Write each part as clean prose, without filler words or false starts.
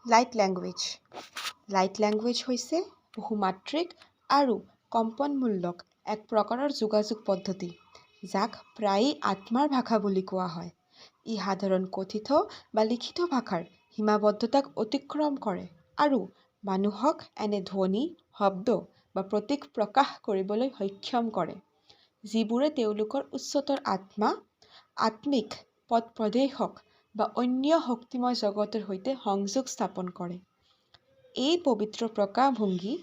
Light language হৈছে বহুমাত্ৰিক আৰু কম্পনমূলক এক প্ৰকাৰৰ যোগাযোগ পদ্ধতি, যাক প্ৰায়ে আত্মাৰ ভাষা বুলি কোৱা হয়। ই সাধাৰণ কথিত বা লিখিত ভাষাৰ সীমাবদ্ধতাক অতিক্ৰম কৰে আৰু মানুহক এনে ধ্বনি, শব্দ বা প্ৰতীক প্ৰকাশ কৰিবলৈ সক্ষম কৰে, যিবোৰে তেওঁলোকৰ উচ্চতৰ আত্মা, আত্মিক পথ-প্ৰদৰ্শক বা অন্য শক্তিময় জগতৰ সৈতে সংযোগ স্থাপন কৰে। এই পবিত্ৰ প্ৰকাশভংগী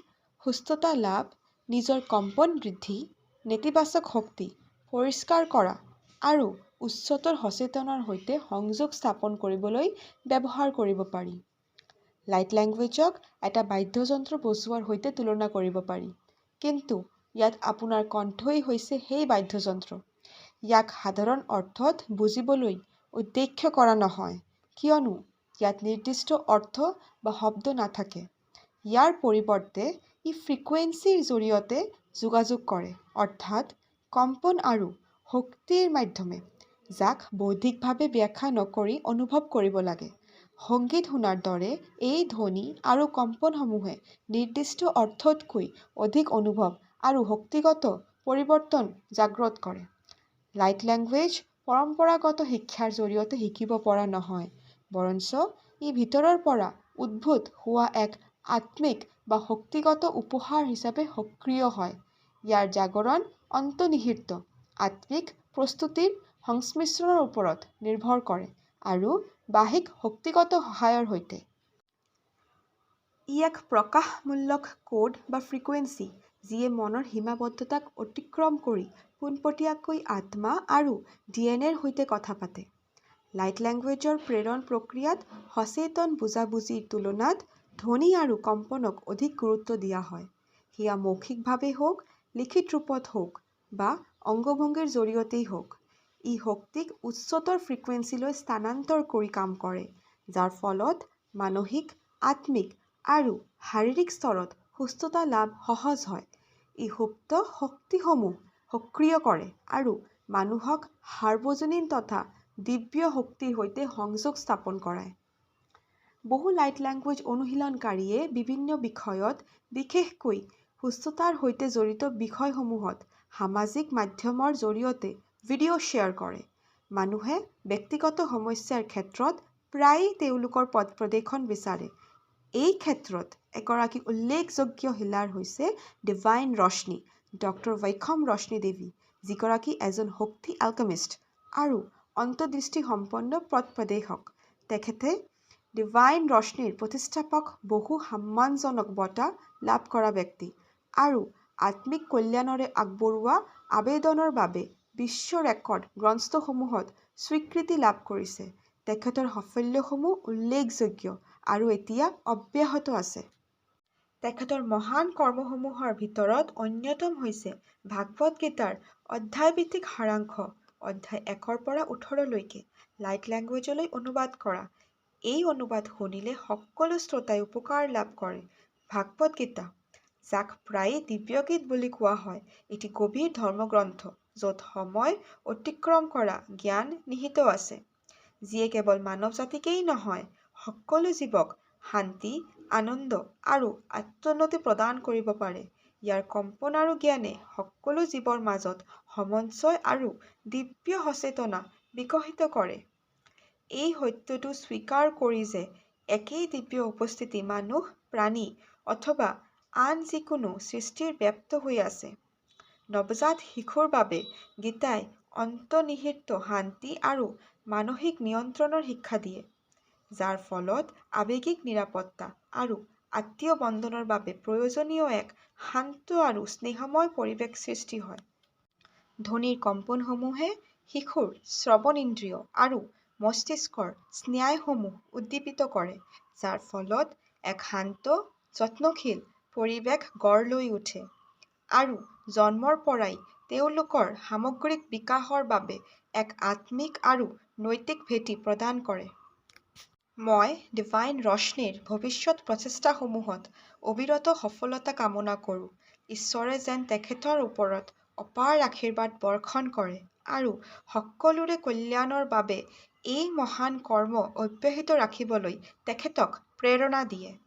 সুস্থতা লাভ, নিজৰ কম্পন বৃদ্ধি, নেতিবাচক শক্তি পৰিষ্কাৰ কৰা আৰু উচ্চতৰ সচেতনৰ সৈতে সংযোগ স্থাপন কৰিবলৈ ব্যৱহাৰ কৰিব পাৰি। লাইট লেংগুৱেজক এটা বাদ্যযন্ত্ৰ বজোৱাৰ সৈতে তুলনা কৰিব পাৰি, কিন্তু ইয়াত আপোনাৰ কণ্ঠই হৈছে সেই বাদ্যযন্ত্ৰ। ইয়াক সাধাৰণ অৰ্থত বুজিবলৈ উদ্দেশ্য কৰা নহয়, কিয়নো ইয়াত নিৰ্দিষ্ট অৰ্থ বা শব্দ নাথাকে। ইয়াৰ পৰিৱৰ্তে ই ফ্ৰিকুৱেন্সিৰ জৰিয়তে যোগাযোগ কৰে, অৰ্থাৎ কম্পন আৰু শক্তিৰ মাধ্যমে, যাক বৌদ্ধিকভাৱে ব্যাখ্যা নকৰি অনুভৱ কৰিব লাগে। সংগীত শুনাৰ দৰে এই ধ্বনি আৰু কম্পনসমূহে নিৰ্দিষ্ট অৰ্থতকৈ অধিক অনুভৱ আৰু শক্তিগত পৰিৱৰ্তন জাগ্ৰত কৰে। লাইট লেংগুৱেজ পৰম্পৰাগত শিক্ষাৰ জৰিয়তে শিকিব পৰা নহয়, বৰঞ্চ ই ভিতৰৰ পৰা উদ্ভূত হোৱা এক আত্মিক বা শক্তিগত উপহাৰ হিচাপে সক্ৰিয় হয়। ইয়াৰ জাগৰণ অন্তৰ্নিহিত আত্মিক প্ৰস্তুতিৰ সংমিশ্ৰণৰ ওপৰত নিৰ্ভৰ কৰে আৰু বাহ্যিক শক্তিগত সহায়ৰ সৈতে। ই এক প্ৰকাশমূলক কোড বা ফ্ৰিকুৱেন্সি যিয়ে মনৰ সীমাবদ্ধতাক অতিক্ৰম কৰি পোনপটীয়াকৈ আত্মা আৰু ডিএনএৰ সৈতে কথা পাতে। লাইট লেংগুৱেজৰ প্ৰেৰণ প্ৰক্ৰিয়াত সচেতন বুজাবুজিৰ তুলনাত ধ্বনি আৰু কম্পনক অধিক গুৰুত্ব দিয়া হয়। সেয়া মৌখিকভাৱে হওক, লিখিত ৰূপত হওক বা অংগভংগীৰ জৰিয়তেই হওক। ই শক্তিক উচ্চতৰ ফ্ৰিকুৱেন্সিলৈ স্থানান্তৰ কৰি কাম কৰে, যাৰ ফলত মানসিক, আত্মিক আৰু শাৰীৰিক স্তৰত সুস্থতা লাভ সহজ হয়। ই সুপ্ত শক্তিসমূহ সক্ৰিয় কৰে আৰু মানুহক সাৰ্বজনীন তথা দিব্য শক্তিৰ সৈতে সংযোগ স্থাপন কৰায়। বহু লাইট লেংগুৱেজ অনুশীলনকাৰীয়ে বিভিন্ন বিষয়ত, বিশেষকৈ সুস্থতাৰ সৈতে জড়িত বিষয়সমূহত সামাজিক মাধ্যমৰ জৰিয়তে ভিডিঅ' শ্বেয়াৰ কৰে। মানুহে ব্যক্তিগত সমস্যাৰ ক্ষেত্ৰত প্ৰায়ে তেওঁলোকৰ পথ প্ৰদৰ্শন বিচাৰে। এই ক্ষেত্ৰত এগৰাকী উল্লেখযোগ্য হিলাৰ হৈছে ডিভাইন ৰশ্নি, ড. বৈখম ৰশ্নি দেৱী, যিগৰাকী এজন শক্তি এলকেমিষ্ট আৰু অন্তৰ্দৃষ্টিসম্পন্ন পথ প্ৰদৰ্শক। তেখেতে ডিভাইন ৰশ্নিৰ প্ৰতিষ্ঠাপক, বহু সন্মানজনক বঁটা লাভ কৰা ব্যক্তি, আৰু আত্মিক কল্যাণৰে আগবঢ়োৱা আবেদনৰ বাবে বিশ্ব ৰেকৰ্ড গ্ৰন্থসমূহত স্বীকৃতি লাভ কৰিছে। তেখেতৰ সাফল্যসমূহ উল্লেখযোগ্য আৰু এতিয়া অব্যাহত আছে। তেখেতৰ মহান কৰ্মসমূহৰ ভিতৰত অন্যতম হৈছে ভাগৱত গীতাৰ অধ্যায়ভিত্তিক সাৰাংশ, অধ্যায় 1ৰ পৰা 18লৈকে লাইট লেংগুৱেজলৈ অনুবাদ কৰা। এই অনুবাদ শুনিলে সকলো শ্ৰোতাই উপকাৰ লাভ কৰে। ভাগৱত গীতা, যাক প্ৰায়ে দিব্যগীত বুলি কোৱা হয়, এটি গভীৰ ধৰ্মগ্ৰন্থ য'ত সময় অতিক্ৰম কৰা জ্ঞান নিহিত আছে, যিয়ে কেৱল মানৱ জাতিকেই নহয়, সকলো জীৱক শান্তি, আনন্দ আৰু আত্মোন্নতি প্ৰদান কৰিব পাৰে। ইয়াৰ কম্পন আৰু জ্ঞানে সকলো জীৱৰ মাজত সমন্বয় আৰু দিব্য সচেতনা বিকশিত কৰে। এই সত্যটো স্বীকাৰ কৰি যে একেই দিব্য উপস্থিতি মানুহ, প্ৰাণী অথবা আন যিকোনো সৃষ্টিৰ ব্যাপ্ত হৈ আছে। নৱজাত শিশুৰ বাবে গীতাই অন্তৰ্নিহিত শান্তি আৰু মানসিক নিয়ন্ত্ৰণৰ শিক্ষা দিয়ে, যাৰ ফলত আৱেগিক নিৰাপত্তা আৰু আত্মীয় বন্ধনৰ বাবে প্ৰয়োজনীয় এক শান্ত আৰু স্নেহময় পৰিৱেশ সৃষ্টি হয়। ধ্বনিৰ কম্পনসমূহে শিশুৰ শ্ৰৱণেন্দ্ৰিয় আৰু মস্তিষ্কৰ স্নায়ুসমূহ উদ্দীপিত কৰে, যাৰ ফলত এক শান্ত, যত্নশীল পৰিৱেশ গঢ় লৈ উঠে আৰু জন্মৰ পৰাই তেওঁলোকৰ সামগ্ৰিক বিকাশৰ বাবে এক আত্মিক আৰু নৈতিক ভেটি প্ৰদান কৰে। মই ডিভাইন ৰশ্নিৰ ভৱিষ্যত প্ৰচেষ্টাসমূহত অবিৰত সফলতা কামনা কৰোঁ। ঈশ্বৰে যেন তেখেতৰ ওপৰত অপাৰ আশীৰ্বাদ বৰ্ষণ কৰে আৰু সকলোৰে কল্যাণৰ বাবে এই মহান কৰ্ম অব্যাহত ৰাখিবলৈ তেখেতক প্ৰেৰণা দিয়ে।